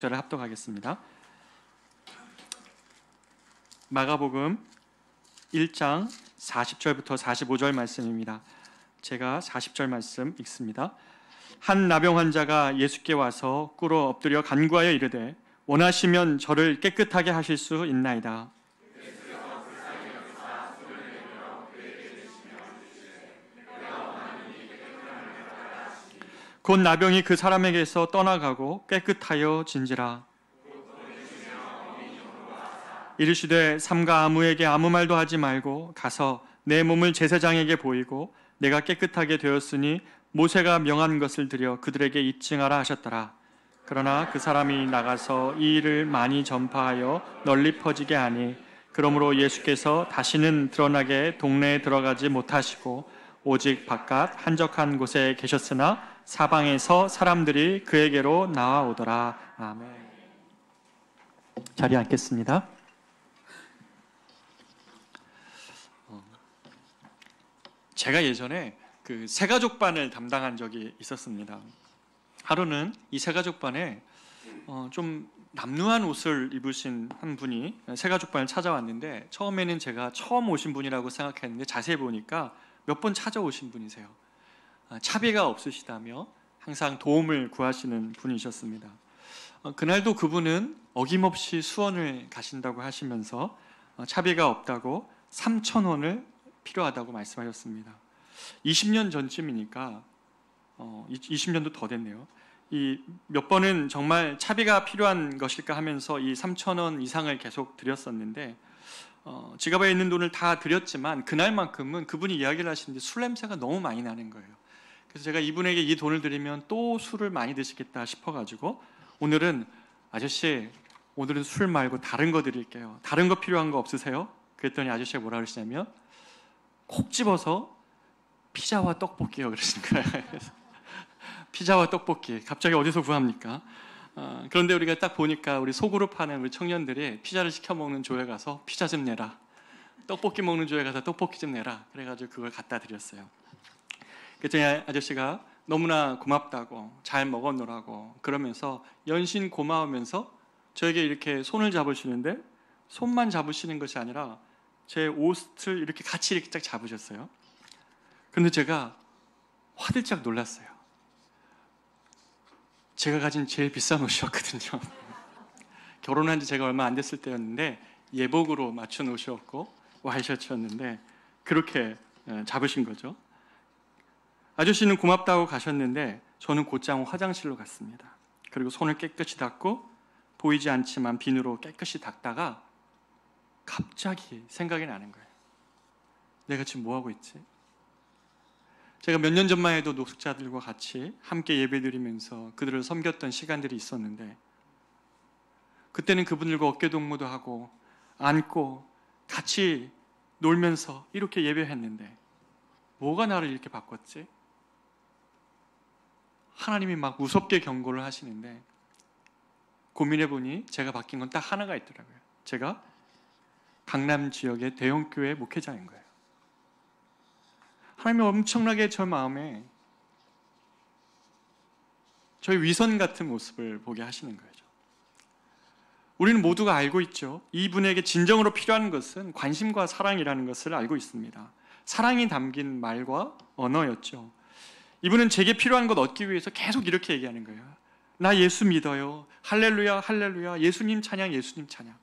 절을 합독하겠습니다. 마가복음 1장 40절부터 45절 말씀입니다. 제가 40절 말씀 읽습니다. 한 나병 환자가 예수께 와서 꿇어 엎드려 간구하여 이르되 원하시면 저를 깨끗하게 하실 수 있나이다. 곧 나병이 그 사람에게서 떠나가고 깨끗하여 진지라. 이르시되 삼가 아무에게 아무 말도 하지 말고 가서 내 몸을 제사장에게 보이고 내가 깨끗하게 되었으니 모세가 명한 것을 드려 그들에게 입증하라 하셨더라. 그러나 그 사람이 나가서 이 일을 많이 전파하여 널리 퍼지게 하니 그러므로 예수께서 다시는 드러나게 동네에 들어가지 못하시고 오직 바깥 한적한 곳에 계셨으나 사방에서 사람들이 그에게로 나와오더라. 아멘. 자리에 앉겠습니다. 제가 예전에 그 새가족반을 담당한 적이 있었습니다. 하루는 이 새가족반에 좀 남루한 옷을 입으신 한 분이 새가족반을 찾아왔는데 처음에는 제가 처음 오신 분이라고 생각했는데 자세히 보니까 몇 번 찾아오신 분이세요. 차비가 없으시다며 항상 도움을 구하시는 분이셨습니다. 그날도 그분은 어김없이 수원을 가신다고 하시면서 차비가 없다고 3,000원을 필요하다고 말씀하셨습니다. 20년 전쯤이니까 20년도 더 됐네요. 이 몇 번은 정말 차비가 필요한 것일까 하면서 이 3,000원 이상을 계속 드렸었는데 지갑에 있는 돈을 다 드렸지만 그날만큼은 그분이 이야기를 하시는데 술 냄새가 너무 많이 나는 거예요. 그래서 제가 이분에게 이 돈을 드리면 또 술을 많이 드시겠다 싶어가지고 오늘은 아저씨 오늘은 술 말고 다른 거 드릴게요. 다른 거 필요한 거 없으세요? 그랬더니 아저씨가 뭐라 그러시냐면 콕 집어서 피자와 떡볶이요 그러시는 거예요. 피자와 떡볶이 갑자기 어디서 구합니까? 그런데 우리가 딱 보니까 우리 소그룹 하는 우리 청년들이 피자를 시켜 먹는 조에 가서 피자 좀 내라, 떡볶이 먹는 조에 가서 떡볶이 좀 내라 그래가지고 그걸 갖다 드렸어요. 그랬더니 아저씨가 너무나 고맙다고 잘 먹어놓으라고 그러면서 연신 고마우면서 저에게 이렇게 손을 잡으시는데 손만 잡으시는 것이 아니라 제 옷을 이렇게 같이 이렇게 딱 잡으셨어요. 그런데 제가 화들짝 놀랐어요. 제가 가진 제일 비싼 옷이었거든요. 결혼한 지 제가 얼마 안 됐을 때였는데 예복으로 맞춘 옷이었고 와이셔츠였는데 그렇게 잡으신 거죠. 아저씨는 고맙다고 가셨는데 저는 곧장 화장실로 갔습니다. 그리고 손을 깨끗이 닦고 보이지 않지만 비누로 깨끗이 닦다가 갑자기 생각이 나는 거예요. 내가 지금 뭐하고 있지? 제가 몇 년 전만 해도 노숙자들과 같이 함께 예배드리면서 그들을 섬겼던 시간들이 있었는데 그때는 그분들과 어깨동무도 하고 안고 같이 놀면서 이렇게 예배했는데 뭐가 나를 이렇게 바꿨지? 하나님이 막 무섭게 경고를 하시는데 고민해보니 제가 바뀐 건 딱 하나가 있더라고요. 제가 강남 지역의 대형교회 목회자인 거예요. 하나님이 엄청나게 저 마음에 저의 위선 같은 모습을 보게 하시는 거죠. 우리는 모두가 알고 있죠. 이분에게 진정으로 필요한 것은 관심과 사랑이라는 것을 알고 있습니다. 사랑이 담긴 말과 언어였죠. 이분은 제게 필요한 것 얻기 위해서 계속 이렇게 얘기하는 거예요. 나 예수 믿어요. 할렐루야 할렐루야 예수님 찬양 예수님 찬양.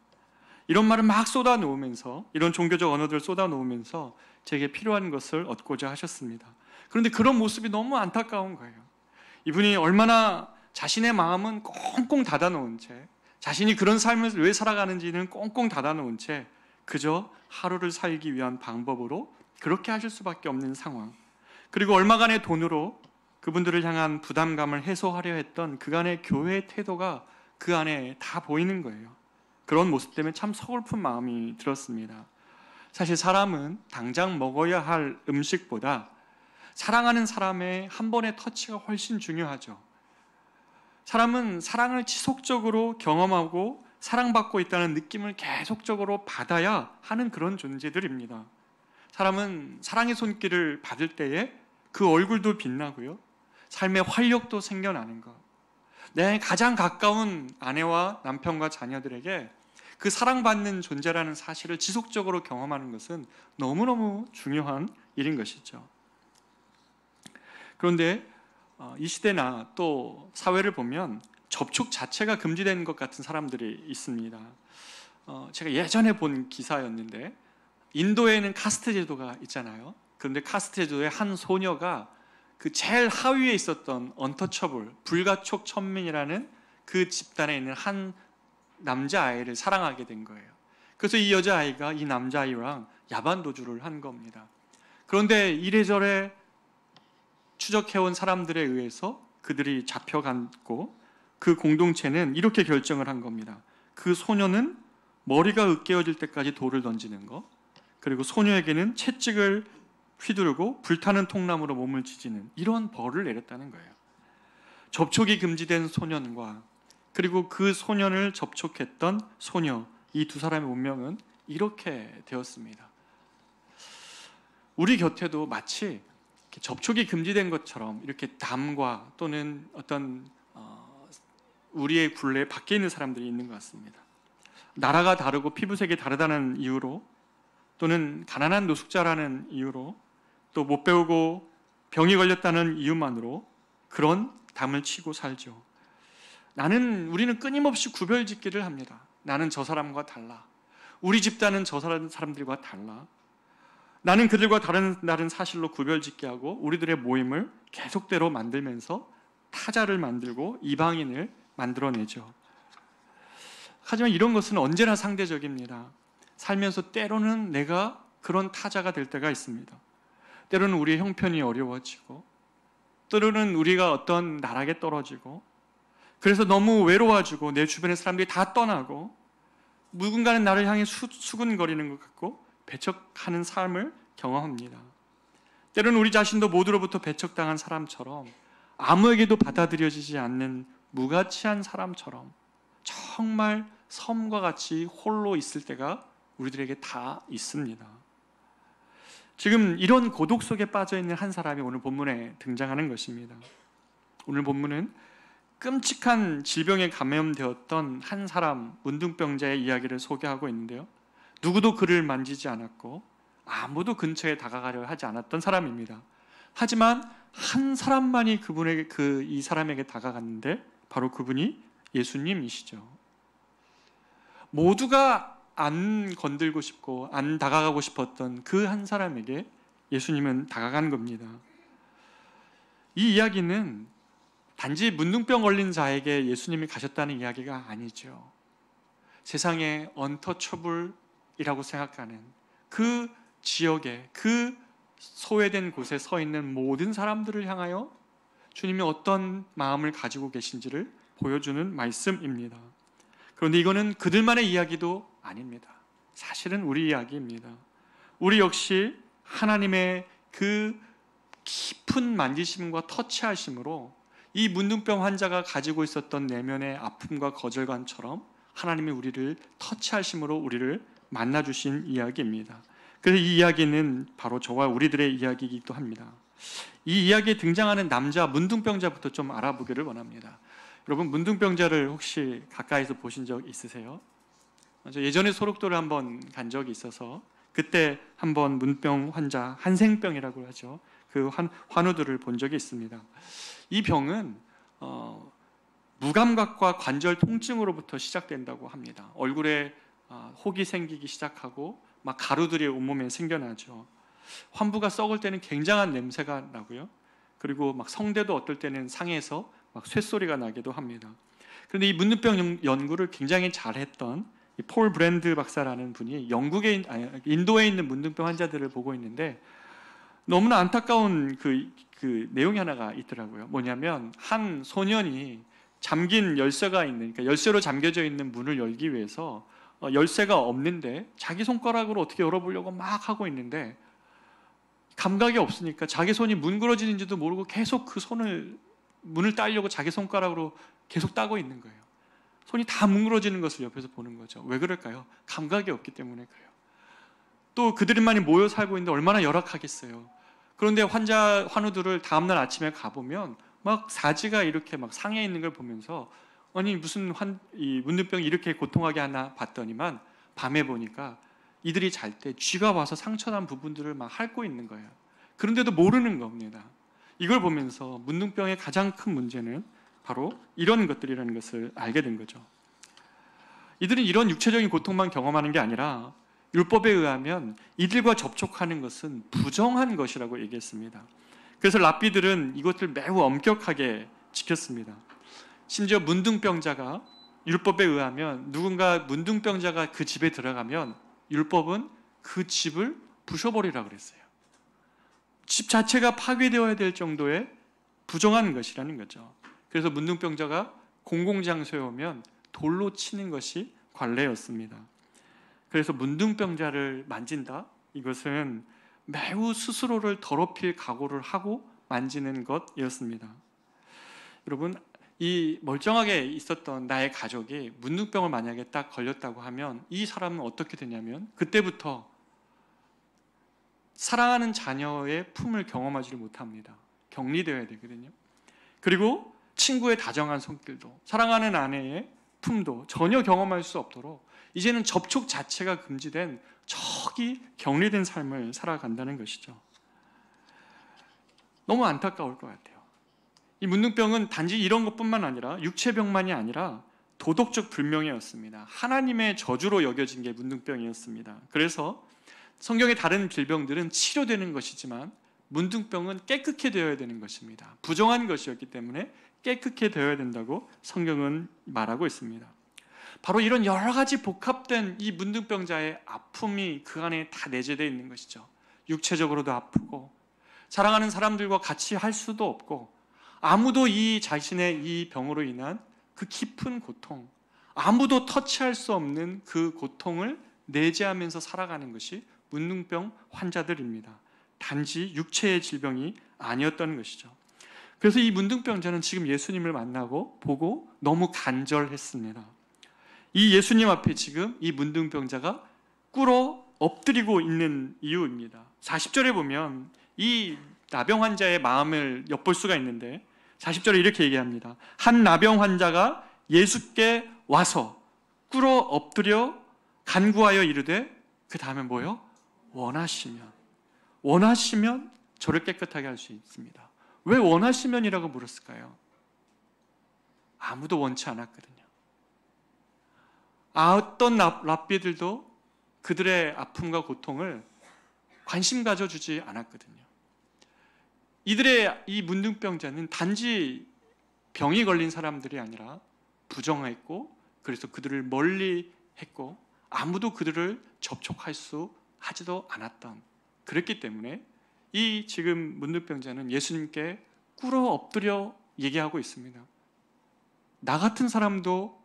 이런 말을 막 쏟아놓으면서 이런 종교적 언어들을 쏟아놓으면서 제게 필요한 것을 얻고자 하셨습니다. 그런데 그런 모습이 너무 안타까운 거예요. 이분이 얼마나 자신의 마음은 꽁꽁 닫아놓은 채 자신이 그런 삶을 왜 살아가는지는 꽁꽁 닫아놓은 채 그저 하루를 살기 위한 방법으로 그렇게 하실 수밖에 없는 상황. 그리고 얼마간의 돈으로 그분들을 향한 부담감을 해소하려 했던 그간의 교회의 태도가 그 안에 다 보이는 거예요. 그런 모습 때문에 참 서글픈 마음이 들었습니다. 사실 사람은 당장 먹어야 할 음식보다 사랑하는 사람의 한 번의 터치가 훨씬 중요하죠. 사람은 사랑을 지속적으로 경험하고 사랑받고 있다는 느낌을 계속적으로 받아야 하는 그런 존재들입니다. 사람은 사랑의 손길을 받을 때에 그 얼굴도 빛나고요. 삶의 활력도 생겨나는 것. 내 가장 가까운 아내와 남편과 자녀들에게 그 사랑받는 존재라는 사실을 지속적으로 경험하는 것은 너무너무 중요한 일인 것이죠. 그런데 이 시대나 또 사회를 보면 접촉 자체가 금지된 것 같은 사람들이 있습니다. 제가 예전에 본 기사였는데, 인도에는 카스트 제도가 있잖아요. 그런데 카스트 제도의 한 소녀가 그 제일 하위에 있었던 언터처블, 불가촉 천민이라는 그 집단에 있는 한 남자아이를 사랑하게 된 거예요. 그래서 이 여자아이가 이 남자아이랑 야반도주를 한 겁니다. 그런데 이래저래 추적해온 사람들에 의해서 그들이 잡혀갔고, 그 공동체는 이렇게 결정을 한 겁니다. 그 소녀는 머리가 으깨어질 때까지 돌을 던지는 거, 그리고 소녀에게는 채찍을 휘두르고 불타는 통나무로 몸을 지지는 이런 벌을 내렸다는 거예요. 접촉이 금지된 소년과 그리고 그 소년을 접촉했던 소녀, 이 두 사람의 운명은 이렇게 되었습니다. 우리 곁에도 마치 접촉이 금지된 것처럼 이렇게 담과 또는 어떤 우리의 굴레 밖에 있는 사람들이 있는 것 같습니다. 나라가 다르고 피부색이 다르다는 이유로, 또는 가난한 노숙자라는 이유로, 또 못 배우고 병이 걸렸다는 이유만으로 그런 담을 치고 살죠. 우리는 끊임없이 구별짓기를 합니다. 나는 저 사람과 달라. 우리 집단은 저 사람들과 달라. 나는 그들과 다른 사실로 구별짓기 하고 우리들의 모임을 계속대로 만들면서 타자를 만들고 이방인을 만들어내죠. 하지만 이런 것은 언제나 상대적입니다. 살면서 때로는 내가 그런 타자가 될 때가 있습니다. 때로는 우리의 형편이 어려워지고, 때로는 우리가 어떤 나락에 떨어지고, 그래서 너무 외로워지고 내 주변의 사람들이 다 떠나고 누군가는 나를 향해 수군거리는 것 같고 배척하는 삶을 경험합니다. 때로는 우리 자신도 모두로부터 배척당한 사람처럼, 아무에게도 받아들여지지 않는 무가치한 사람처럼 정말 섬과 같이 홀로 있을 때가 우리들에게 다 있습니다. 지금 이런 고독 속에 빠져있는 한 사람이 오늘 본문에 등장하는 것입니다. 오늘 본문은 끔찍한 질병에 감염되었던 한 사람, 문둥병자의 이야기를 소개하고 있는데요, 누구도 그를 만지지 않았고 아무도 근처에 다가가려 하지 않았던 사람입니다. 하지만 한 사람만이 이 사람에게 다가갔는데 바로 그분이 예수님이시죠. 모두가 안 건들고 싶고 안 다가가고 싶었던 그 한 사람에게 예수님은 다가간 겁니다. 이 이야기는 단지 문둥병 걸린 자에게 예수님이 가셨다는 이야기가 아니죠. 세상에 언터처블이라고 생각하는 그 지역에, 그 소외된 곳에 서 있는 모든 사람들을 향하여 주님이 어떤 마음을 가지고 계신지를 보여주는 말씀입니다. 그런데 이거는 그들만의 이야기도 아닙니다. 사실은 우리 이야기입니다. 우리 역시 하나님의 그 깊은 만지심과 터치하심으로 이 문둥병 환자가 가지고 있었던 내면의 아픔과 거절감처럼 하나님이 우리를 터치하심으로 우리를 만나주신 이야기입니다. 그래서 이 이야기는 바로 저와 우리들의 이야기이기도 합니다. 이 이야기에 등장하는 남자 문둥병자부터 좀 알아보기를 원합니다. 여러분, 문둥병자를 혹시 가까이서 보신 적 있으세요? 저 예전에 소록도를 한번 간 적이 있어서 그때 한번 문병 환자, 한생병이라고 하죠. 그 환우들을 본 적이 있습니다. 이 병은 무감각과 관절 통증으로부터 시작된다고 합니다. 얼굴에 혹이 생기기 시작하고 막 가루들이 온몸에 생겨나죠. 환부가 썩을 때는 굉장한 냄새가 나고요. 그리고 막 성대도 어떨 때는 상해서 막 쇳소리가 나기도 합니다. 그런데 이 문둥병 연구를 굉장히 잘했던 폴 브랜드 박사라는 분이 인도에 있는 문둥병 환자들을 보고 있는데 너무나 안타까운 그 내용이 하나가 있더라고요. 뭐냐면 한 소년이 잠긴 열쇠가 있는, 그러니까 열쇠로 잠겨져 있는 문을 열기 위해서 열쇠가 없는데 자기 손가락으로 어떻게 열어보려고 막 하고 있는데 감각이 없으니까 자기 손이 뭉그러지는지도 모르고 계속 그 문을 따려고 자기 손가락으로 계속 따고 있는 거예요. 손이 다 뭉그러지는 것을 옆에서 보는 거죠. 왜 그럴까요? 감각이 없기 때문에 그래요. 또 그들만이 모여 살고 있는데 얼마나 열악하겠어요. 그런데 환우들을 다음날 아침에 가보면 막 사지가 이렇게 막 상해 있는 걸 보면서 아니 무슨 이 문둥병이 이렇게 고통하게 하나 봤더니만 밤에 보니까 이들이 잘 때 쥐가 와서 상처난 부분들을 막 핥고 있는 거예요. 그런데도 모르는 겁니다. 이걸 보면서 문둥병의 가장 큰 문제는 바로 이런 것들이라는 것을 알게 된 거죠. 이들은 이런 육체적인 고통만 경험하는 게 아니라 율법에 의하면 이들과 접촉하는 것은 부정한 것이라고 얘기했습니다. 그래서 랍비들은 이것을 매우 엄격하게 지켰습니다. 심지어 문둥병자가 율법에 의하면 누군가 문둥병자가 그 집에 들어가면 율법은 그 집을 부셔버리라고 그랬어요. 집 자체가 파괴되어야 될 정도의 부정한 것이라는 거죠. 그래서 문둥병자가 공공장소에 오면 돌로 치는 것이 관례였습니다. 그래서 문둥병자를 만진다? 이것은 매우 스스로를 더럽힐 각오를 하고 만지는 것이었습니다. 여러분, 이 멀쩡하게 있었던 나의 가족이 문둥병을 만약에 딱 걸렸다고 하면 이 사람은 어떻게 되냐면 그때부터 사랑하는 자녀의 품을 경험하지를 못합니다. 격리되어야 되거든요. 그리고 친구의 다정한 손길도, 사랑하는 아내의 품도 전혀 경험할 수 없도록 이제는 접촉 자체가 금지된 저기 격리된 삶을 살아간다는 것이죠. 너무 안타까울 것 같아요. 이 문둥병은 단지 이런 것뿐만 아니라 육체병만이 아니라 도덕적 불명예였습니다. 하나님의 저주로 여겨진 게 문둥병이었습니다. 그래서 성경의 다른 질병들은 치료되는 것이지만 문둥병은 깨끗게 되어야 되는 것입니다. 부정한 것이었기 때문에 깨끗게 되어야 된다고 성경은 말하고 있습니다. 바로 이런 여러 가지 복합된 이 문둥병자의 아픔이 그 안에 다 내재되어 있는 것이죠. 육체적으로도 아프고 사랑하는 사람들과 같이 할 수도 없고 아무도 이 자신의 이 병으로 인한 그 깊은 고통, 아무도 터치할 수 없는 그 고통을 내재하면서 살아가는 것이 문둥병 환자들입니다. 단지 육체의 질병이 아니었던 것이죠. 그래서 이 문둥병자는 지금 예수님을 만나고 보고 너무 간절했습니다. 이 예수님 앞에 지금 이 문둥병자가 꿇어 엎드리고 있는 이유입니다. 40절에 보면 이 나병 환자의 마음을 엿볼 수가 있는데 40절에 이렇게 얘기합니다. 한 나병 환자가 예수께 와서 꿇어 엎드려 간구하여 이르되 그 다음에 뭐요? 원하시면 저를 깨끗하게 할 수 있습니다. 왜 원하시면이라고 물었을까요? 아무도 원치 않았거든요. 어떤 랍비들도 그들의 아픔과 고통을 관심 가져주지 않았거든요. 이들의 이 문둥병자는 단지 병이 걸린 사람들이 아니라 부정했고 그래서 그들을 멀리 했고 아무도 그들을 접촉할 수 하지도 않았던, 그랬기 때문에 이 지금 문둥병자는 예수님께 꿇어 엎드려 얘기하고 있습니다. 나 같은 사람도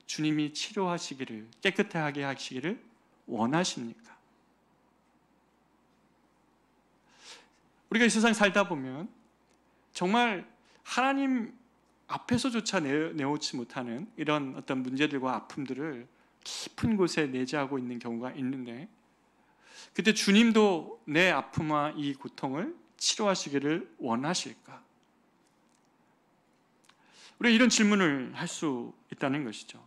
주님이 치료하시기를, 깨끗하게 하시기를 원하십니까? 우리가 이 세상 살다 보면 정말 하나님 앞에서조차 내놓지 못하는 이런 어떤 문제들과 아픔들을 깊은 곳에 내재하고 있는 경우가 있는데 그때 주님도 내 아픔과 이 고통을 치료하시기를 원하실까? 우리가 이런 질문을 할 수 있다는 것이죠.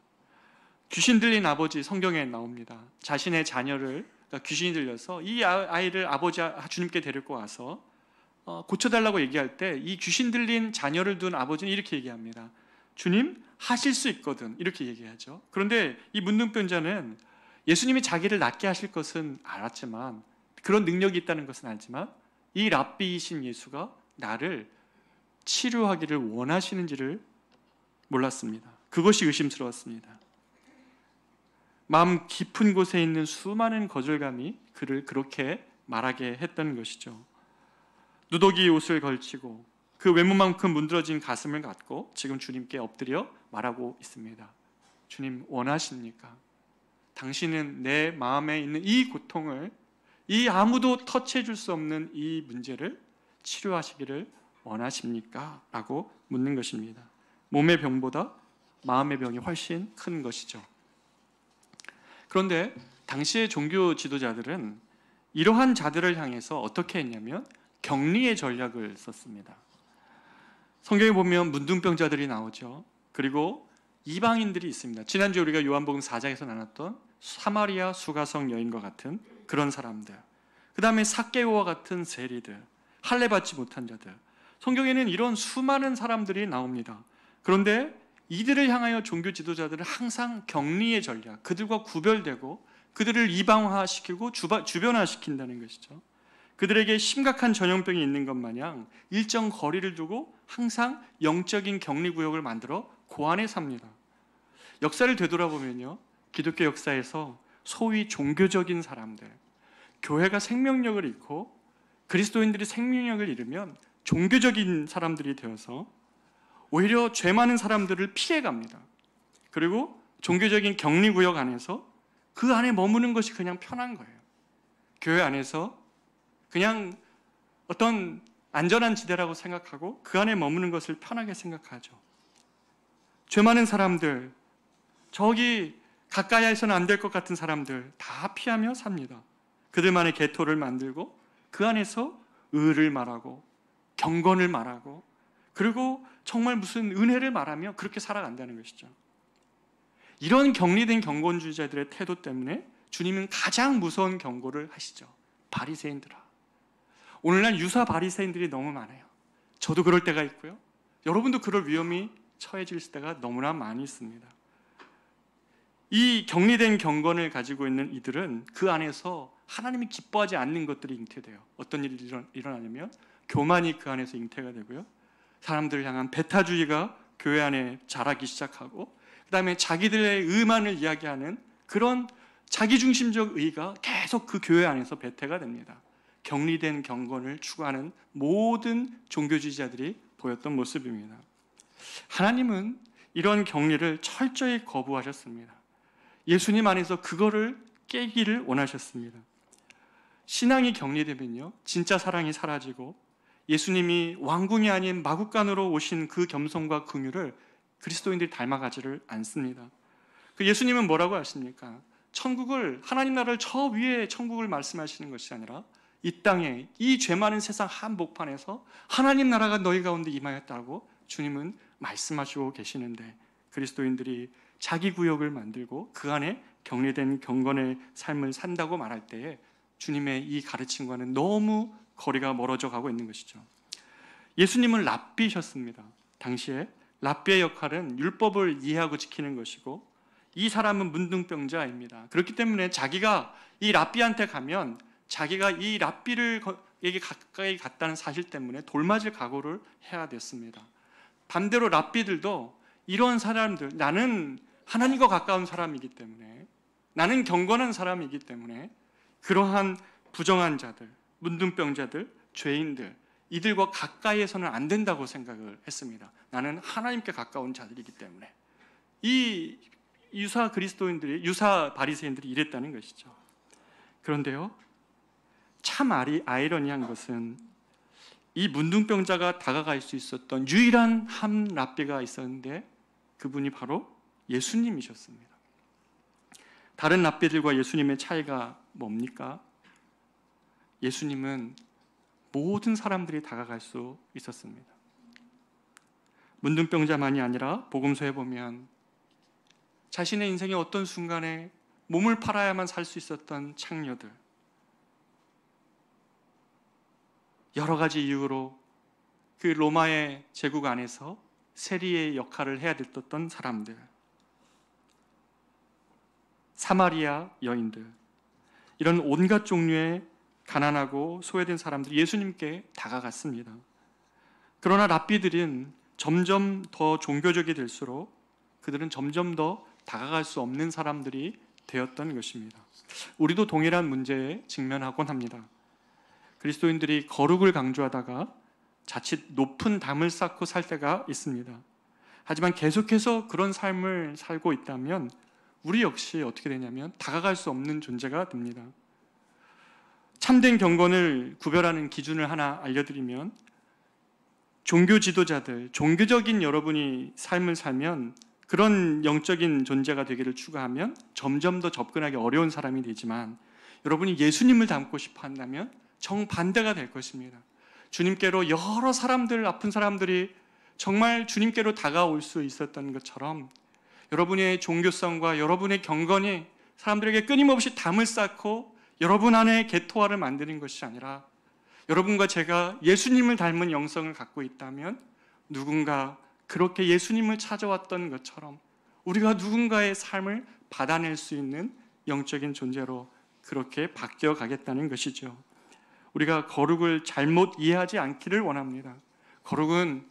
귀신 들린 아버지 성경에 나옵니다. 자신의 자녀를 귀신이 들려서 이 아이를 아버지 주님께 데리고 와서 고쳐달라고 얘기할 때 이 귀신 들린 자녀를 둔 아버지는 이렇게 얘기합니다. 주님 하실 수 있거든, 이렇게 얘기하죠. 그런데 이 문둥병자는 예수님이 자기를 낫게 하실 것은 알았지만, 그런 능력이 있다는 것은 알지만 이 랍비이신 예수가 나를 치료하기를 원하시는지를 몰랐습니다. 그것이 의심스러웠습니다. 마음 깊은 곳에 있는 수많은 거절감이 그를 그렇게 말하게 했던 것이죠. 누더기 옷을 걸치고 그 외모만큼 문드러진 가슴을 갖고 지금 주님께 엎드려 말하고 있습니다. 주님 원하십니까? 당신은 내 마음에 있는 이 고통을, 이 아무도 터치해 줄 수 없는 이 문제를 치료하시기를 원하십니까? 라고 묻는 것입니다. 몸의 병보다 마음의 병이 훨씬 큰 것이죠. 그런데 당시의 종교 지도자들은 이러한 자들을 향해서 어떻게 했냐면 격리의 전략을 썼습니다. 성경에 보면 문둥병자들이 나오죠. 그리고 이방인들이 있습니다. 지난주에 우리가 요한복음 4장에서 나눴던 사마리아 수가성 여인과 같은 그런 사람들, 그 다음에 삭개오와 같은 세리들, 할례 받지 못한 자들, 성경에는 이런 수많은 사람들이 나옵니다. 그런데 이들을 향하여 종교 지도자들은 항상 격리의 전략, 그들과 구별되고 그들을 이방화시키고 주변화시킨다는 것이죠. 그들에게 심각한 전염병이 있는 것 마냥 일정 거리를 두고 항상 영적인 격리구역을 만들어 그 안에 삽니다. 역사를 되돌아보면요, 기독교 역사에서 소위 종교적인 사람들, 교회가 생명력을 잃고 그리스도인들이 생명력을 잃으면 종교적인 사람들이 되어서 오히려 죄 많은 사람들을 피해갑니다. 그리고 종교적인 격리구역 안에서 그 안에 머무는 것이 그냥 편한 거예요. 교회 안에서 그냥 어떤 안전한 지대라고 생각하고 그 안에 머무는 것을 편하게 생각하죠. 죄 많은 사람들, 저기 가까이 해서는 안 될 것 같은 사람들 다 피하며 삽니다. 그들만의 개토를 만들고 그 안에서 의를 말하고 경건을 말하고 그리고 정말 무슨 은혜를 말하며 그렇게 살아간다는 것이죠. 이런 격리된 경건주의자들의 태도 때문에 주님은 가장 무서운 경고를 하시죠. 바리새인들아. 오늘날 유사 바리새인들이 너무 많아요. 저도 그럴 때가 있고요. 여러분도 그럴 위험이 처해질 때가 너무나 많이 있습니다. 이 격리된 경건을 가지고 있는 이들은 그 안에서 하나님이 기뻐하지 않는 것들이 잉태돼요. 어떤 일이 일어나냐면 교만이 그 안에서 잉태가 되고요. 사람들을 향한 배타주의가 교회 안에 자라기 시작하고 그 다음에 자기들의 의만을 이야기하는 그런 자기중심적 의가 계속 그 교회 안에서 배태가 됩니다. 격리된 경건을 추구하는 모든 종교주의자들이 보였던 모습입니다. 하나님은 이런 격리를 철저히 거부하셨습니다. 예수님 안에서 그거를 깨기를 원하셨습니다. 신앙이 격리되면요, 진짜 사랑이 사라지고 예수님이 왕궁이 아닌 마국간으로 오신 그 겸손과 긍휼을 그리스도인들이 닮아가지를 않습니다. 그 예수님은 뭐라고 하십니까? 천국을, 하나님 나라를 저 위에 천국을 말씀하시는 것이 아니라 이 땅에, 이 죄 많은 세상 한복판에서 하나님 나라가 너희 가운데 임하였다고 주님은 말씀하시고 계시는데, 그리스도인들이 자기 구역을 만들고 그 안에 격리된 경건의 삶을 산다고 말할 때에 주님의 이 가르침과는 너무 거리가 멀어져 가고 있는 것이죠. 예수님은 랍비셨습니다. 당시에 랍비의 역할은 율법을 이해하고 지키는 것이고, 이 사람은 문둥병자입니다. 그렇기 때문에 자기가 이 랍비한테 가면 자기가 이 랍비에게 가까이 갔다는 사실 때문에 돌맞을 각오를 해야 됐습니다. 반대로 랍비들도 이런 사람들, 나는 하나님과 가까운 사람이기 때문에, 나는 경건한 사람이기 때문에 그러한 부정한 자들, 문둥병자들, 죄인들, 이들과 가까이에서는 안 된다고 생각을 했습니다. 나는 하나님께 가까운 자들이기 때문에. 이 유사 그리스도인들이, 유사 바리새인들이 이랬다는 것이죠. 그런데요, 참 아이러니한 것은 이 문둥병자가 다가갈 수 있었던 유일한 한 랍비가 있었는데 그분이 바로 예수님이셨습니다. 다른 랍비들과 예수님의 차이가 뭡니까? 예수님은 모든 사람들이 다가갈 수 있었습니다. 문둥병자만이 아니라 복음서에 보면 자신의 인생의 어떤 순간에 몸을 팔아야만 살 수 있었던 창녀들, 여러 가지 이유로 그 로마의 제국 안에서 세리의 역할을 해야 됐던 사람들, 사마리아 여인들, 이런 온갖 종류의 가난하고 소외된 사람들이 예수님께 다가갔습니다. 그러나 랍비들은 점점 더 종교적이 될수록 그들은 점점 더 다가갈 수 없는 사람들이 되었던 것입니다. 우리도 동일한 문제에 직면하곤 합니다. 그리스도인들이 거룩을 강조하다가 자칫 높은 담을 쌓고 살 때가 있습니다. 하지만 계속해서 그런 삶을 살고 있다면 우리 역시 어떻게 되냐면 다가갈 수 없는 존재가 됩니다. 참된 경건을 구별하는 기준을 하나 알려드리면, 종교 지도자들, 종교적인 여러분이 삶을 살면, 그런 영적인 존재가 되기를 추구하면 점점 더 접근하기 어려운 사람이 되지만, 여러분이 예수님을 닮고 싶어 한다면 정반대가 될 것입니다. 주님께로 여러 사람들, 아픈 사람들이 정말 주님께로 다가올 수 있었던 것처럼 여러분의 종교성과 여러분의 경건이 사람들에게 끊임없이 담을 쌓고 여러분 안에 개토화를 만드는 것이 아니라 여러분과 제가 예수님을 닮은 영성을 갖고 있다면 누군가 그렇게 예수님을 찾아왔던 것처럼 우리가 누군가의 삶을 받아낼 수 있는 영적인 존재로 그렇게 바뀌어 가겠다는 것이죠. 우리가 거룩을 잘못 이해하지 않기를 원합니다. 거룩은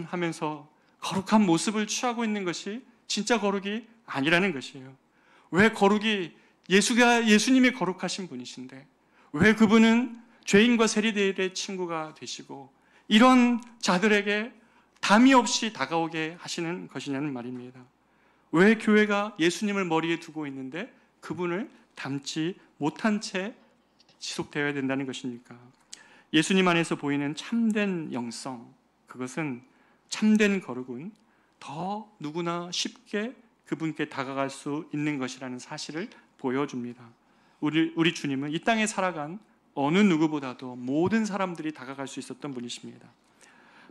하면서 거룩한 모습을 취하고 있는 것이 진짜 거룩이 아니라는 것이에요. 왜 거룩이 예수님이 거룩하신 분이신데 왜 그분은 죄인과 세리들의 친구가 되시고 이런 자들에게 담이 없이 다가오게 하시는 것이냐는 말입니다. 왜 교회가 예수님을 머리에 두고 있는데 그분을 닮지 못한 채 지속되어야 된다는 것입니까? 예수님 안에서 보이는 참된 영성, 그것은 참된 거룩은 더 누구나 쉽게 그분께 다가갈 수 있는 것이라는 사실을 보여줍니다. 우리 주님은 이 땅에 살아간 어느 누구보다도 모든 사람들이 다가갈 수 있었던 분이십니다.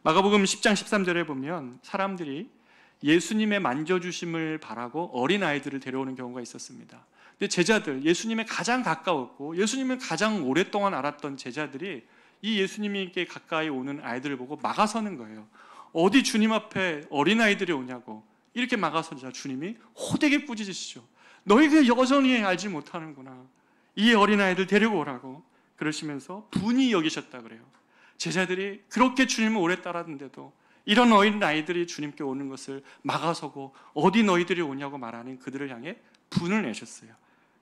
마가복음 10장 13절에 보면 사람들이 예수님의 만져주심을 바라고 어린아이들을 데려오는 경우가 있었습니다. 근데 제자들, 예수님에 가장 가까웠고 예수님을 가장 오랫동안 알았던 제자들이 이 예수님께 가까이 오는 아이들을 보고 막아서는 거예요. 어디 주님 앞에 어린아이들이 오냐고 이렇게 막아서자 주님이 호되게 꾸짖으시죠. 너희가 여전히 알지 못하는구나. 이 어린아이들 데리고 오라고 그러시면서 분이 여기셨다 그래요. 제자들이 그렇게 주님을 오래 따랐는데도 이런 어린아이들이 주님께 오는 것을 막아서고 어디 너희들이 오냐고 말하는 그들을 향해 분을 내셨어요.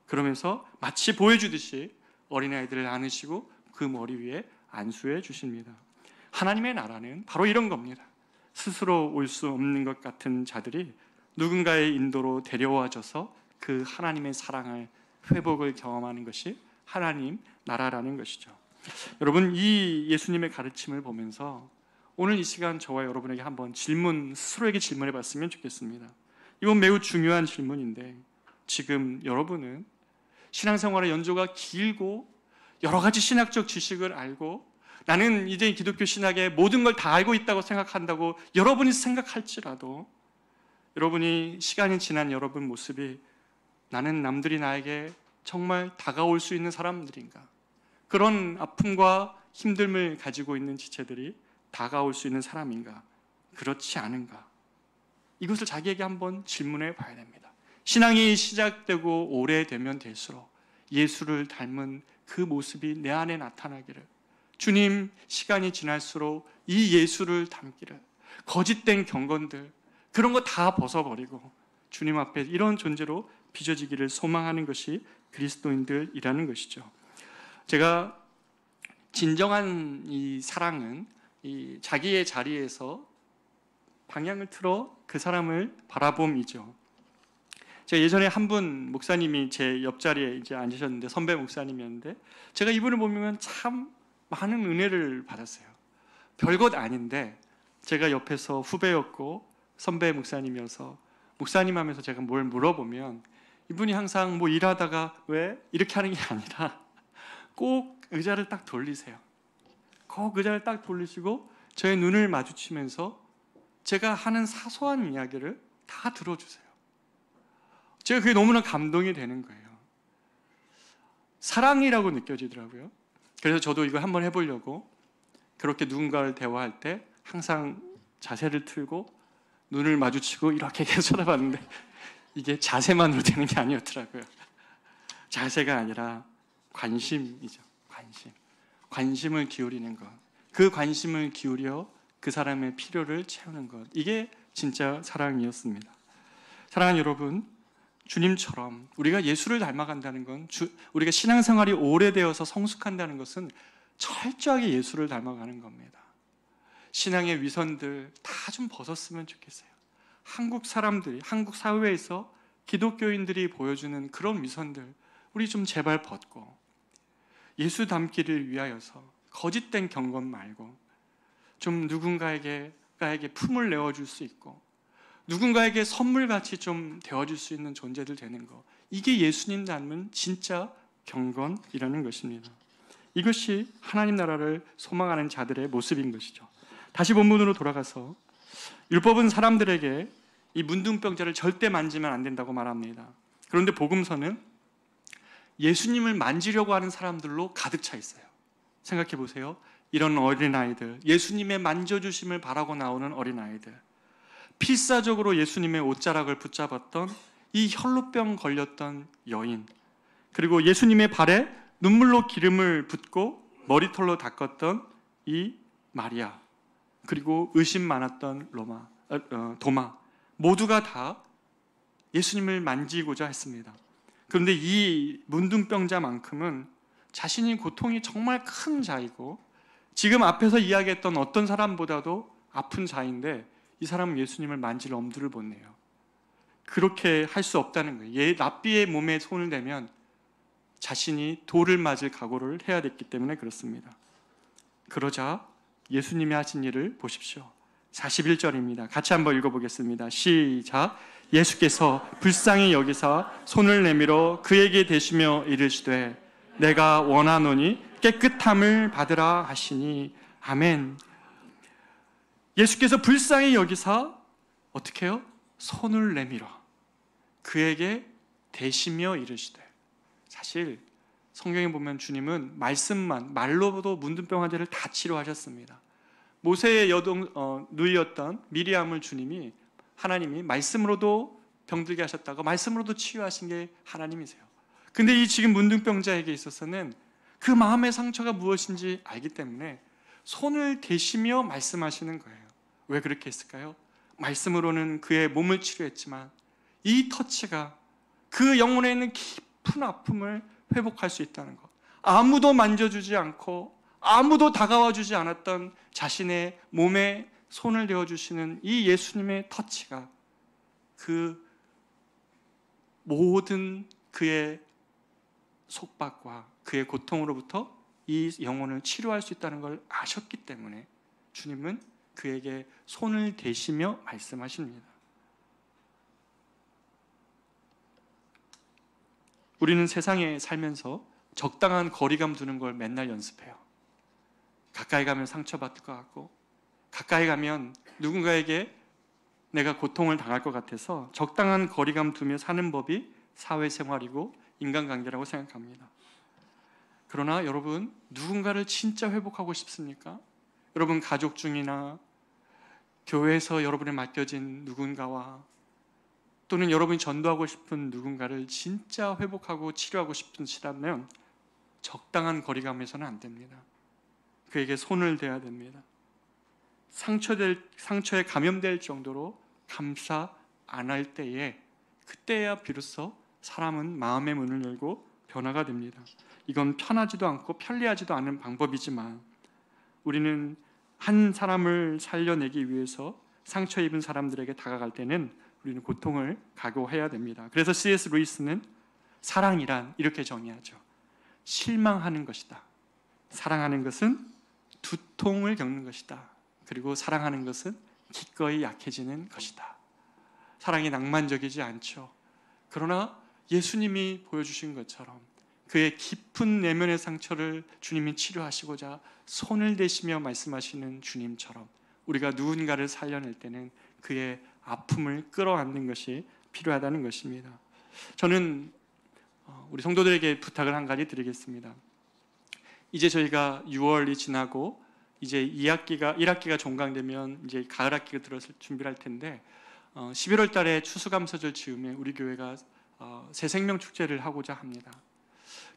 그러면서 마치 보여주듯이 어린아이들을 안으시고 그 머리 위에 안수해 주십니다. 하나님의 나라는 바로 이런 겁니다. 스스로 올 수 없는 것 같은 자들이 누군가의 인도로 데려와줘서 그 하나님의 사랑을 회복을 경험하는 것이 하나님 나라라는 것이죠. 여러분, 이 예수님의 가르침을 보면서 오늘 이 시간 저와 여러분에게 한번 스스로에게 질문해 봤으면 좋겠습니다. 이건 매우 중요한 질문인데 지금 여러분은 신앙생활의 연조가 길고 여러 가지 신학적 지식을 알고 나는 이제 기독교 신학의 모든 걸 다 알고 있다고 생각한다고 여러분이 생각할지라도 여러분이 시간이 지난 여러분 모습이 나는 남들이 나에게 정말 다가올 수 있는 사람들인가? 그런 아픔과 힘듦을 가지고 있는 지체들이 다가올 수 있는 사람인가? 그렇지 않은가? 이것을 자기에게 한번 질문해 봐야 됩니다. 신앙이 시작되고 오래되면 될수록 예수를 닮은 그 모습이 내 안에 나타나기를, 주님 시간이 지날수록 이 예수를 닮기를, 거짓된 경건들 그런 거 다 벗어버리고 주님 앞에 이런 존재로 빚어지기를 소망하는 것이 그리스도인들이라는 것이죠. 제가 진정한 이 사랑은 이 자기의 자리에서 방향을 틀어 그 사람을 바라봄이죠. 제가 예전에 한 분 목사님이 제 옆자리에 이제 앉으셨는데 선배 목사님이었는데 제가 이분을 보면 참 많은 은혜를 받았어요. 별것 아닌데 제가 옆에서 후배였고 선배 목사님이어서 목사님 하면서 제가 뭘 물어보면 이분이 항상 뭐 일하다가 왜 이렇게 하는 게 아니라 꼭 의자를 딱 돌리세요. 꼭 의자를 딱 돌리시고 저의 눈을 마주치면서 제가 하는 사소한 이야기를 다 들어주세요. 제가 그게 너무나 감동이 되는 거예요. 사랑이라고 느껴지더라고요. 그래서 저도 이거 한번 해보려고 그렇게 누군가를 대화할 때 항상 자세를 틀고 눈을 마주치고 이렇게 계속 쳐다봤는데 이게 자세만으로 되는 게 아니었더라고요. 자세가 아니라 관심이죠. 관심을 기울이는 것. 그 관심을 기울여 그 사람의 필요를 채우는 것. 이게 진짜 사랑이었습니다. 사랑하는 여러분, 주님처럼 우리가 예수를 닮아간다는 건 우리가 신앙생활이 오래되어서 성숙한다는 것은 철저하게 예수를 닮아가는 겁니다. 신앙의 위선들 다 좀 벗었으면 좋겠어요. 한국 사람들이, 한국 사회에서 기독교인들이 보여주는 그런 위선들 우리 좀 제발 벗고 예수 닮기를 위하여서 거짓된 경건 말고 좀 누군가에게 품을 내어줄 수 있고 누군가에게 선물같이 좀 되어줄 수 있는 존재들 되는 거, 이게 예수님 닮은 진짜 경건이라는 것입니다. 이것이 하나님 나라를 소망하는 자들의 모습인 것이죠. 다시 본문으로 돌아가서 율법은 사람들에게 이 문둥병자를 절대 만지면 안 된다고 말합니다. 그런데 복음서는 예수님을 만지려고 하는 사람들로 가득 차 있어요. 생각해 보세요. 이런 어린아이들, 예수님의 만져주심을 바라고 나오는 어린아이들, 필사적으로 예수님의 옷자락을 붙잡았던 이 혈루병 걸렸던 여인, 그리고 예수님의 발에 눈물로 기름을 붓고 머리털로 닦았던 이 마리아, 그리고 의심 많았던 도마, 모두가 다 예수님을 만지고자 했습니다. 그런데 이 문둥병자만큼은 자신이 고통이 정말 큰 자이고 지금 앞에서 이야기했던 어떤 사람보다도 아픈 자인데 이 사람은 예수님을 만질 엄두를 못 내요. 그렇게 할 수 없다는 거예요. 랍비의 몸에 손을 대면 자신이 돌을 맞을 각오를 해야 됐기 때문에 그렇습니다. 그러자 예수님이 하신 일을 보십시오. 41절입니다. 같이 한번 읽어보겠습니다. 시작. 예수께서 불쌍히 여기사 손을 내밀어 그에게 대시며 이르시되 내가 원하노니 깨끗함을 받으라 하시니 아멘. 예수께서 불쌍히 여기사 어떻게 해요? 손을 내밀어 그에게 대시며 이르시되. 사실 성경에 보면 주님은 말씀만, 말로도 문둥병 환자를 다 치료하셨습니다. 모세의 누이였던 미리암을 하나님이 말씀으로도 병들게 하셨다고 말씀으로도 치유하신 게 하나님이세요. 근데 이 지금 문둥병자에게 있어서는 그 마음의 상처가 무엇인지 알기 때문에 손을 대시며 말씀하시는 거예요. 왜 그렇게 했을까요? 말씀으로는 그의 몸을 치료했지만 이 터치가 그 영혼에 있는 깊은 아픔을 회복할 수 있다는 것. 아무도 만져주지 않고 아무도 다가와 주지 않았던 자신의 몸에 손을 대어주시는 이 예수님의 터치가 그 모든 그의 속박과 그의 고통으로부터 이 영혼을 치료할 수 있다는 걸 아셨기 때문에 주님은 그에게 손을 대시며 말씀하십니다. 우리는 세상에 살면서 적당한 거리감 두는 걸 맨날 연습해요. 가까이 가면 상처받을 것 같고 가까이 가면 누군가에게 내가 고통을 당할 것 같아서 적당한 거리감 두며 사는 법이 사회생활이고 인간관계라고 생각합니다. 그러나 여러분, 누군가를 진짜 회복하고 싶습니까? 여러분 가족 중이나 교회에서 여러분에 맡겨진 누군가와 또는 여러분이 전도하고 싶은 누군가를 진짜 회복하고 치료하고 싶으시다면 적당한 거리감에서는 안 됩니다. 그에게 손을 대야 됩니다. 상처에 감염될 정도로 감싸 안을 때에 그때야 비로소 사람은 마음의 문을 열고 변화가 됩니다. 이건 편하지도 않고 편리하지도 않은 방법이지만 우리는 한 사람을 살려내기 위해서 상처 입은 사람들에게 다가갈 때는 우리는 고통을 각오해야 됩니다. 그래서 C.S. 루이스는 사랑이란 이렇게 정의하죠. 실망하는 것이다. 사랑하는 것은 두통을 겪는 것이다. 그리고 사랑하는 것은 기꺼이 약해지는 것이다. 사랑이 낭만적이지 않죠. 그러나 예수님이 보여주신 것처럼 그의 깊은 내면의 상처를 주님이 치료하시고자 손을 대시며 말씀하시는 주님처럼 우리가 누군가를 살려낼 때는 그의 아픔을 끌어안는 것이 필요하다는 것입니다. 저는 우리 성도들에게 부탁을 한 가지 드리겠습니다. 이제 저희가 6월이 지나고 이제 1학기가 종강되면 이제 가을 학기가 들어서 준비를 할 텐데 11월 달에 추수감사절 즈음에 우리 교회가 새 생명 축제를 하고자 합니다.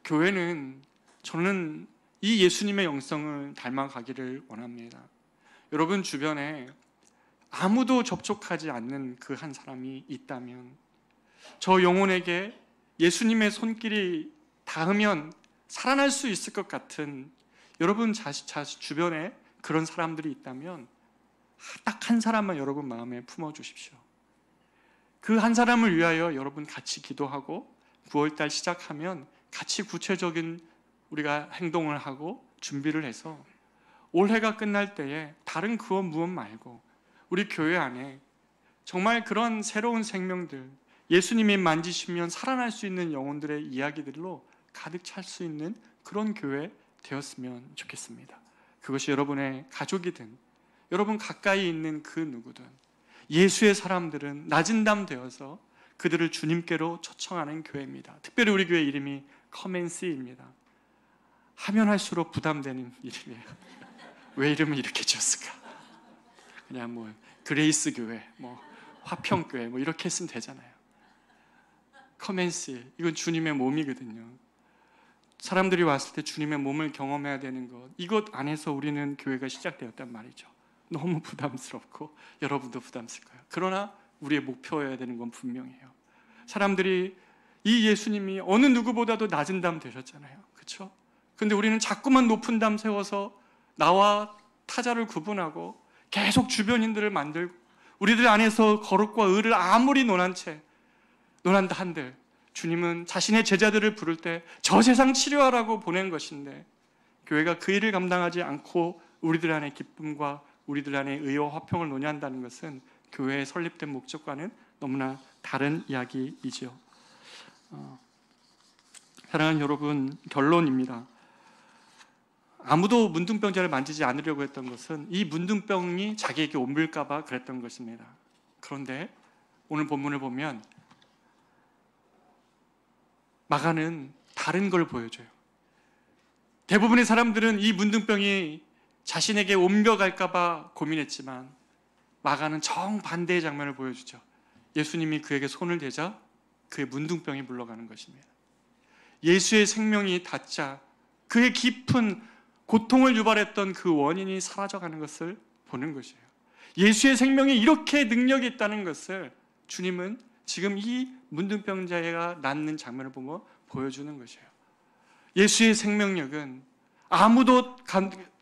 교회는 저는 이 예수님의 영성을 닮아가기를 원합니다. 여러분 주변에 아무도 접촉하지 않는 그 한 사람이 있다면 저 영혼에게 예수님의 손길이 닿으면 살아날 수 있을 것 같은 여러분 주변에 그런 사람들이 있다면 딱 한 사람만 여러분 마음에 품어주십시오. 그 한 사람을 위하여 여러분 같이 기도하고 9월달 시작하면 같이 구체적인 우리가 행동을 하고 준비를 해서 올해가 끝날 때에 다른 무엇 말고 우리 교회 안에 정말 그런 새로운 생명들, 예수님이 만지시면 살아날 수 있는 영혼들의 이야기들로 가득 찰 수 있는 그런 교회 되었으면 좋겠습니다. 그것이 여러분의 가족이든 여러분 가까이 있는 그 누구든 예수의 사람들은 낮은 담 되어서 그들을 주님께로 초청하는 교회입니다. 특별히 우리 교회 이름이 커맨시입니다. 하면 할수록 부담되는 이름이에요. 왜 이름을 이렇게 지었을까? 그냥 뭐 그레이스 교회, 뭐 화평 교회 뭐 이렇게 했으면 되잖아요. 커맨시, 이건 주님의 몸이거든요. 사람들이 왔을 때 주님의 몸을 경험해야 되는 것, 이것 안에서 우리는 교회가 시작되었단 말이죠. 너무 부담스럽고 여러분도 부담스러울 거예요. 그러나 우리의 목표여야 되는 건 분명해요. 사람들이 이 예수님이 어느 누구보다도 낮은 담 되셨잖아요. 그렇죠? 근데 우리는 자꾸만 높은 담 세워서 나와 타자를 구분하고 계속 주변인들을 만들고 우리들 안에서 거룩과 의를 아무리 논한다 한들 주님은 자신의 제자들을 부를 때 저 세상 치료하라고 보낸 것인데 교회가 그 일을 감당하지 않고 우리들 안에 기쁨과 우리들 안에 의와 화평을 논의한다는 것은 교회의 설립된 목적과는 너무나 다른 이야기이죠. 사랑하는 여러분, 결론입니다. 아무도 문둥병자를 만지지 않으려고 했던 것은 이 문둥병이 자기에게 옮을까 봐 그랬던 것입니다. 그런데 오늘 본문을 보면 마가는 다른 걸 보여줘요. 대부분의 사람들은 이 문둥병이 자신에게 옮겨갈까 봐 고민했지만 마가는 정반대의 장면을 보여주죠. 예수님이 그에게 손을 대자 그의 문둥병이 물러가는 것입니다. 예수의 생명이 닿자 그의 깊은 고통을 유발했던 그 원인이 사라져가는 것을 보는 것이에요. 예수의 생명이 이렇게 능력이 있다는 것을 주님은 지금 이 문둥병자가 낫는 장면을 보고 보여주는 것이에요. 예수의 생명력은 아무도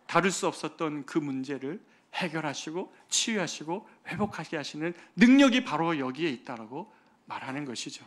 다룰 수 없었던 그 문제를 해결하시고 치유하시고 회복하게 하시는 능력이 바로 여기에 있다라고 말하는 것이죠.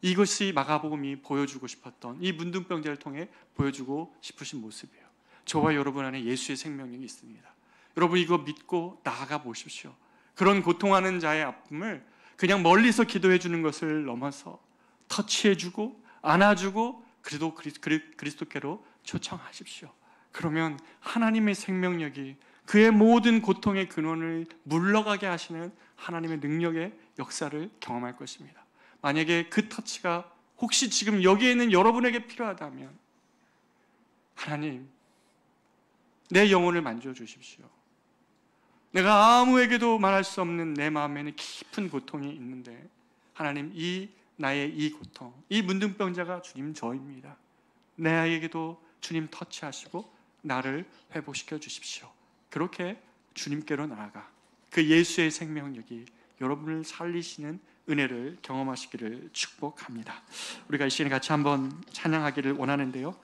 이것이 마가복음이 보여주고 싶었던, 이 문둥병자를 통해 보여주고 싶으신 모습이에요. 저와 여러분 안에 예수의 생명력이 있습니다. 여러분 이거 믿고 나아가 보십시오. 그런 고통하는 자의 아픔을 그냥 멀리서 기도해 주는 것을 넘어서 터치해주고 안아주고 그래도 그리스도께로 초청하십시오. 그러면 하나님의 생명력이 그의 모든 고통의 근원을 물러가게 하시는 하나님의 능력의 역사를 경험할 것입니다. 만약에 그 터치가 혹시 지금 여기에 있는 여러분에게 필요하다면 하나님, 내 영혼을 만져주십시오. 내가 아무에게도 말할 수 없는 내 마음에는 깊은 고통이 있는데 하나님, 나의 이 고통, 이 문둥병자가 주님 저입니다. 내에게도 주님 터치하시고 나를 회복시켜 주십시오. 그렇게 주님께로 나아가 그 예수의 생명력이 여러분을 살리시는 은혜를 경험하시기를 축복합니다. 우리가 이 시간에 같이 한번 찬양하기를 원하는데요,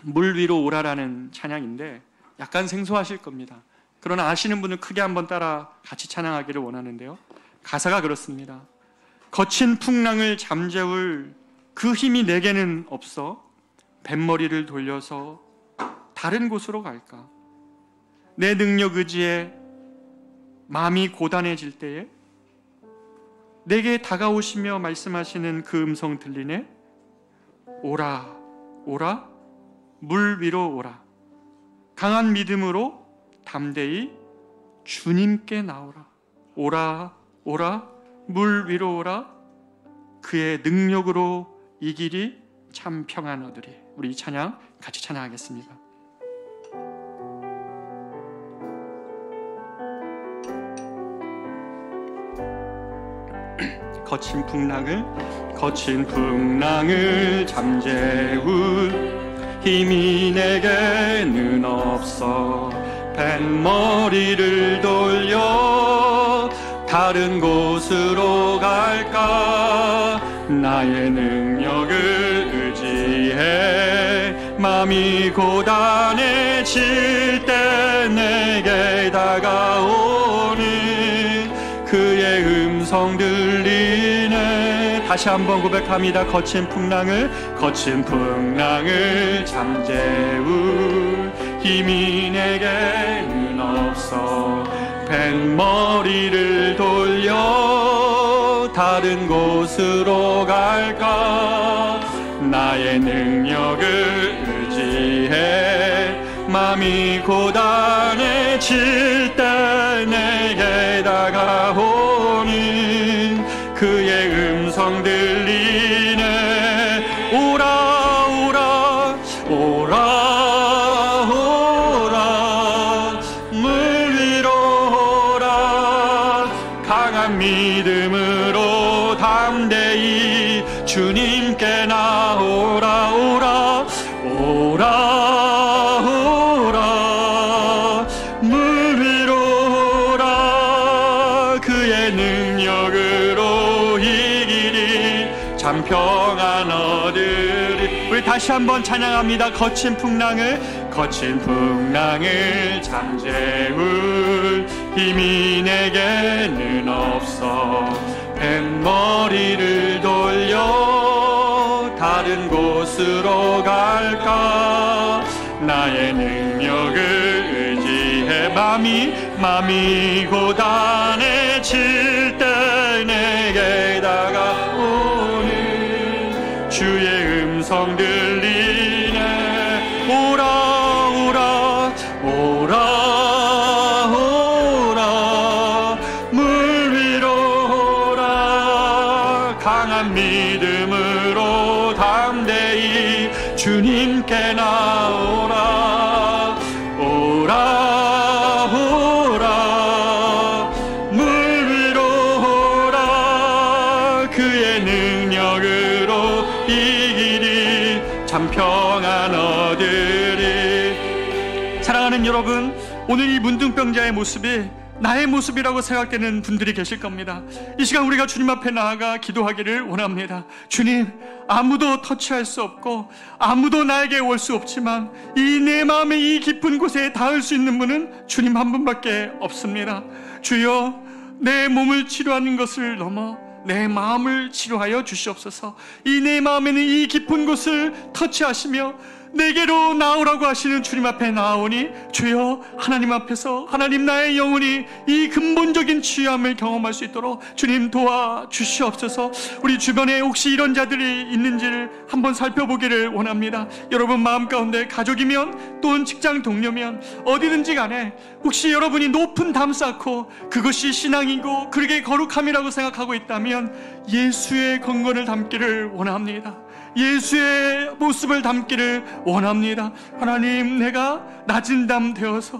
물 위로 오라라는 찬양인데 약간 생소하실 겁니다. 그러나 아시는 분은 크게 한번 따라 같이 찬양하기를 원하는데요, 가사가 그렇습니다. 거친 풍랑을 잠재울 그 힘이 내게는 없어 뱃머리를 돌려서 다른 곳으로 갈까? 내 능력 의지에 마음이 고단해질 때에 내게 다가오시며 말씀하시는 그 음성 들리네? 오라, 오라, 물 위로 오라. 강한 믿음으로 담대히 주님께 나오라. 오라, 오라, 물 위로 오라. 그의 능력으로 이 길이 참 평안 얻으리. 우리 이 찬양 같이 찬양하겠습니다. 거친 풍랑을 잠재울 힘이 내게는 없어 뱃머리를 돌려 다른 곳으로 갈까? 나의 능력을 의지해 마음이 고단해질 때 내게 다가오는 그의 음성 들리네. 다시 한번 고백합니다. 거친 풍랑을 잠재울 힘이 내게는 없어 뱃머리를 돌려 다른 곳으로 갈까? 나의 능력을 의지해 맘이 고단해질 때 내게 다가오니 그의 음성 들리네. 오라 오라 오라 오라 물 위로 오라. 강한 믿음으로 담대히 주님께 나오라. 오라 오라 물 위로 오라. 그의 능력으로 이기리 참 평안 얻으리. 우리 다시 한번 찬양합니다. 거친 풍랑을 잠재울 힘이 내게는 없어. 뱃머리를 돌려 다른 곳으로 갈까. 나의 능력을 의지해. 맘이 고단해질 때 내게 다가오는 주의 음성 들리네. 오라 오라 오라 오라 물 위로 오라. 강한 믿음으로 담대히 주님께 나오라. 오라 오라 물 위로 오라. 그의 능력으로 이기리 참 평안 얻으리. 사랑하는 여러분, 오늘 이 문둥병자의 모습이 나의 모습이라고 생각되는 분들이 계실 겁니다. 이 시간 우리가 주님 앞에 나아가 기도하기를 원합니다. 주님, 아무도 터치할 수 없고 아무도 나에게 올 수 없지만 이 내 마음의 이 깊은 곳에 닿을 수 있는 분은 주님 한 분밖에 없습니다. 주여, 내 몸을 치료하는 것을 넘어 내 마음을 치료하여 주시옵소서. 이 내 마음에는 이 깊은 곳을 터치하시며 내게로 나오라고 하시는 주님 앞에 나오니 주여, 하나님 앞에서 하나님 나의 영혼이 이 근본적인 치유함을 경험할 수 있도록 주님 도와주시옵소서. 우리 주변에 혹시 이런 자들이 있는지를 한번 살펴보기를 원합니다. 여러분 마음 가운데 가족이면 또는 직장 동료면 어디든지 간에 혹시 여러분이 높은 담 쌓고 그것이 신앙이고 그게 거룩함이라고 생각하고 있다면 예수의 건건을 담기를 원합니다. 예수의 모습을 담기를 원합니다. 하나님, 내가 낮은 담 되어서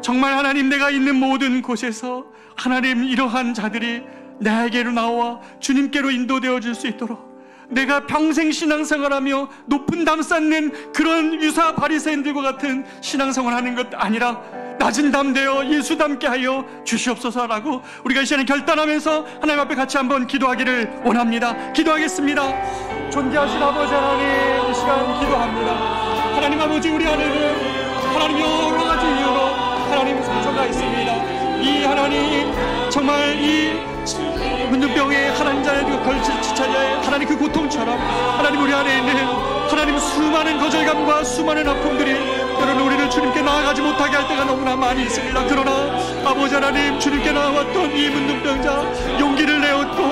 정말 하나님 내가 있는 모든 곳에서 하나님 이러한 자들이 나에게로 나와 주님께로 인도되어 줄 수 있도록 내가 평생 신앙생활하며 높은 담 쌓는 그런 유사 바리새인들과 같은 신앙생활하는 것 아니라 낮은 담 되어 예수 닮게 하여 주시옵소서라고 우리가 이 시간에 결단하면서 하나님 앞에 같이 한번 기도하기를 원합니다. 기도하겠습니다. 존귀하신 아버지 하나님, 이 시간 기도합니다. 하나님 아버지, 우리 안에는 하나님 여러 가지 이유로 하나님 상처가 있습니다. 이 하나님 정말 이 문둥병에 하나님 자의 걸칠 지체자의 하나님 그 고통처럼 하나님 우리 안에 있는 하나님 수많은 거절감과 수많은 아픔들이 때로는 우리를 주님께 나아가지 못하게 할 때가 너무나 많이 있습니다. 그러나 아버지 하나님, 주님께 나왔던 이 문둥병자 용기를 내었고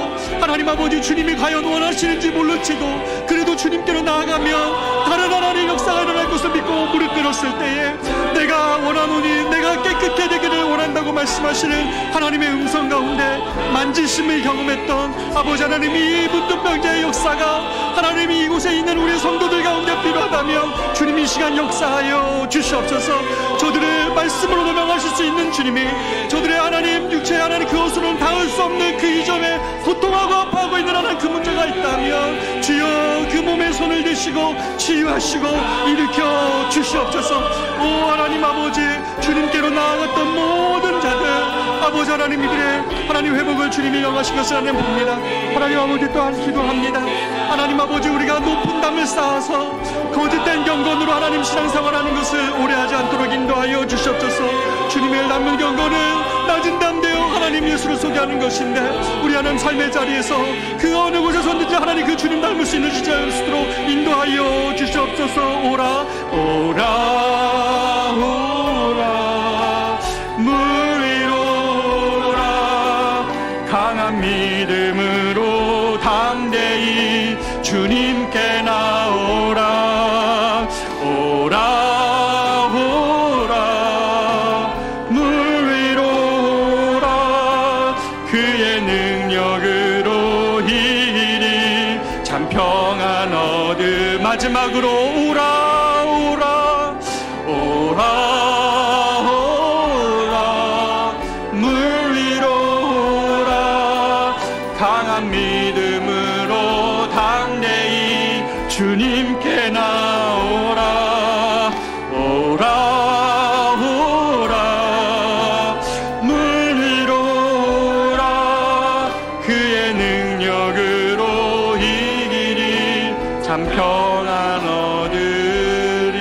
하나님 아버지, 주님이 과연 원하시는지 몰랐지도 그래도 주님께로 나아가면 다른 하나님의 역사가 일어날 것을 믿고 무릎 꿇었을 때에 내가 원하노니 내가 깨끗게 되기를 원한다고 말씀하시는 하나님의 음성 가운데 만지심을 경험했던 아버지 하나님, 이 문둥병자의 역사가 하나님이 이곳에 있는 우리 성도들 가운데 필요하다면 주님 이 시간 역사하여 주시옵소서. 저들을 말씀으로 명하실 수 있는 주님이 저들의 하나님 육체의 하나님 그것으로는 닿을 수 없는 그 이점에 고통하고 아파하고 있는 하나님 그 문제가 있다면 주여 그 몸에 손을 대시고 치유하시고 일으켜 주시옵소서. 오 하나님 아버지, 주님께로 나아갔던 모든 자들 아버지 하나님, 이들의 하나님 회복을 주님이 영하신 것을 하나님 봅니다. 하나님 아버지, 또한 기도합니다. 하나님 아버지, 우리가 높은 담을 쌓아서 거짓된 경건으로 하나님 신앙생활하는 것을 오래 하지 않도록 인도하여 주시옵소서. 주님의 남은 경건은 낮은 담 되어 하나님 예수를 소개하는 것인데 우리 하나님 삶의 자리에서 그 어느 곳에서든지 하나님 그 주님 닮을 수 있는 지자일 수 있도록 인도하여 주시옵소서. 오라 오라 오라 물 위로 오라. 강한 믿음으로 담대히 주님께 나오라. 오라 오라 참 평안 얻으. 마지막으로 오라 오라 오라 오라 물 위로 오라. 강한 믿음으로 담대히 주님께 나오라. 오라 오라 물 위로 오라. 그의 능력으로 이기리 참 평안 얻으리.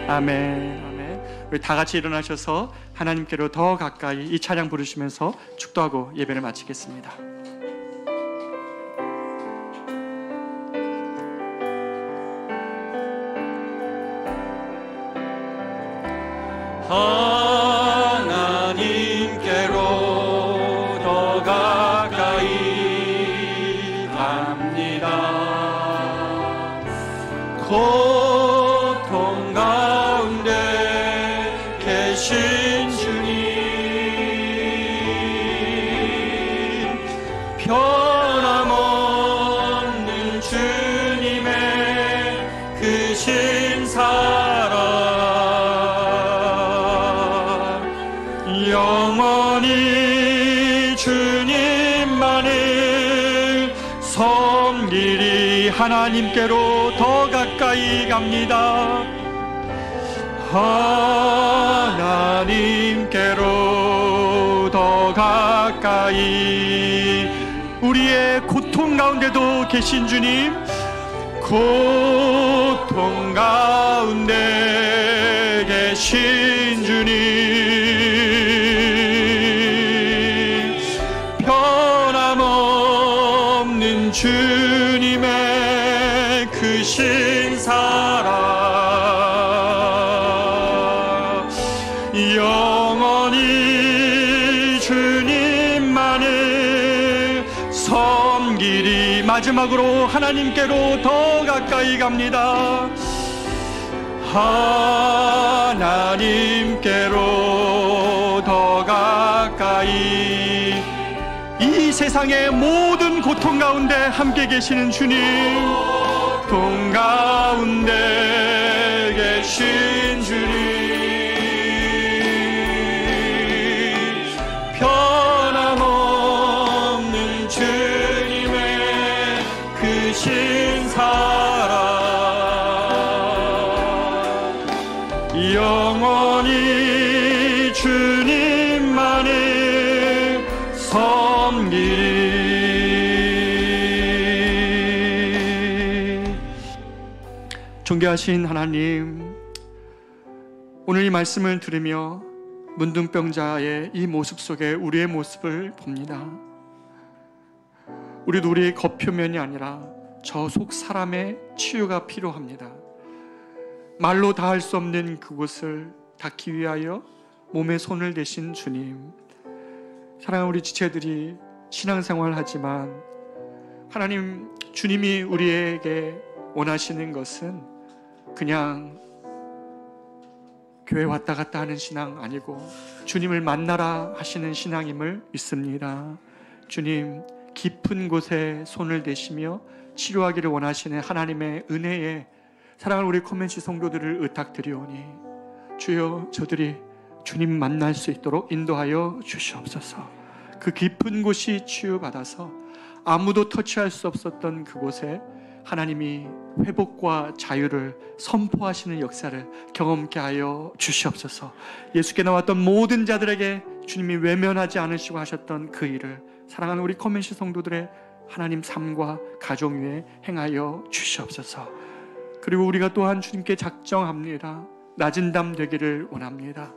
아멘. 아멘. 우리 다 같이 일어나셔서 하나님께로 더 가까이 이 찬양 부르시면서 축도하고 예배를 마치겠습니다. 하나님께로 더 가까이 갑니다. 고통 가운데 계신 주님, 변함없는 주님의 크신 사랑 영원히 주님만을 섬기리. 하나님께로 더 가까이 갑니다. 하나님께로 더 가까이. 우리의 고통 가운데도 계신 주님, 고통 가운데 계신 주님, 변함없는 주님의 크신 사랑 영원히 주님만을 섬기리. 마지막으로 하나님께로 더 가까이 갑니다. 하나님께로 더 가까이. 이 세상의 모든 고통 가운데 함께 계시는 주님, 고통 가운데 계신 주님, 변함없는 주님의 크신 사랑 영원히 주님만을 섬기리. 존귀하신 하나님, 오늘 이 말씀을 들으며 문둥병자의 이 모습 속에 우리의 모습을 봅니다. 우리도 우리의 겉표면이 아니라 저 속 사람의 치유가 필요합니다. 말로 다 할 수 없는 그곳을 닿기 위하여 몸에 손을 대신 주님, 사랑하는 우리 지체들이 신앙생활을 하지만 하나님, 주님이 우리에게 원하시는 것은 그냥 교회 왔다 갔다 하는 신앙 아니고 주님을 만나라 하시는 신앙임을 믿습니다. 주님, 깊은 곳에 손을 대시며 치료하기를 원하시는 하나님의 은혜에 사랑하는 우리 커맨치 성도들을 의탁드리오니 주여, 저들이 주님 만날 수 있도록 인도하여 주시옵소서. 그 깊은 곳이 치유받아서 아무도 터치할 수 없었던 그곳에 하나님이 회복과 자유를 선포하시는 역사를 경험케 하여 주시옵소서. 예수께 나왔던 모든 자들에게 주님이 외면하지 않으시고 하셨던 그 일을 사랑하는 우리 커맨시 성도들의 하나님 삶과 가정 위에 행하여 주시옵소서. 그리고 우리가 또한 주님께 작정합니다. 낮은 담 되기를 원합니다.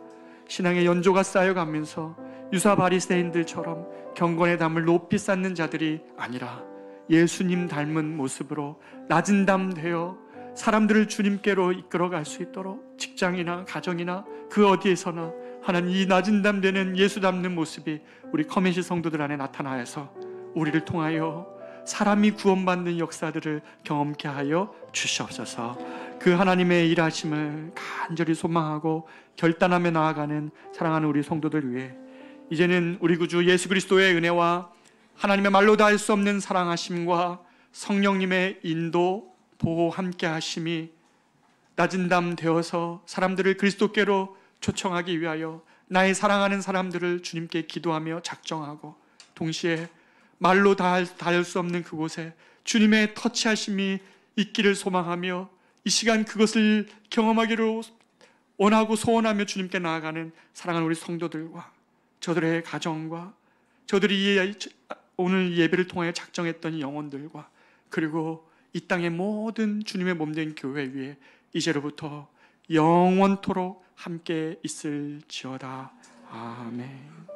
신앙의 연조가 쌓여가면서 유사 바리새인들처럼 경건의 담을 높이 쌓는 자들이 아니라 예수님 닮은 모습으로 낮은 담 되어 사람들을 주님께로 이끌어갈 수 있도록 직장이나 가정이나 그 어디에서나 하나님, 이 낮은 담 되는 예수 닮는 모습이 우리 커맨시 성도들 안에 나타나서 우리를 통하여 사람이 구원받는 역사들을 경험케 하여 주시옵소서. 그 하나님의 일하심을 간절히 소망하고 결단하며 나아가는 사랑하는 우리 성도들 위해 이제는 우리 구주 예수 그리스도의 은혜와 하나님의 말로 다 할 수 없는 사랑하심과 성령님의 인도, 보호, 함께 하심이 낮은 담 되어서 사람들을 그리스도께로 초청하기 위하여 나의 사랑하는 사람들을 주님께 기도하며 작정하고, 동시에 말로 닿을 수 없는 그곳에 주님의 터치하심이 있기를 소망하며 이 시간 그것을 경험하기로 원하고 소원하며 주님께 나아가는 사랑하는 우리 성도들과 저들의 가정과 저들이 오늘 예배를 통하여 작정했던 영혼들과 그리고 이 땅의 모든 주님의 몸된 교회 위에 이제로부터 영원토록 함께 있을지어다. 아멘.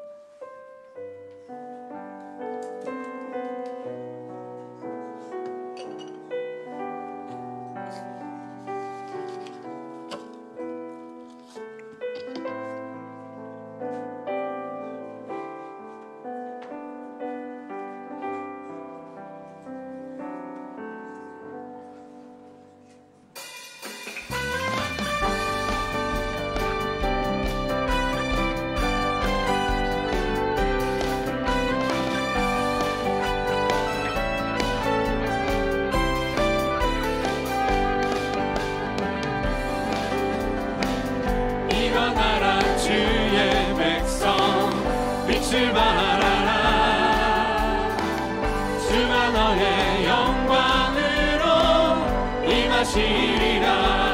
빛을 발하라. 주가 너의 영광으로 임하시리라.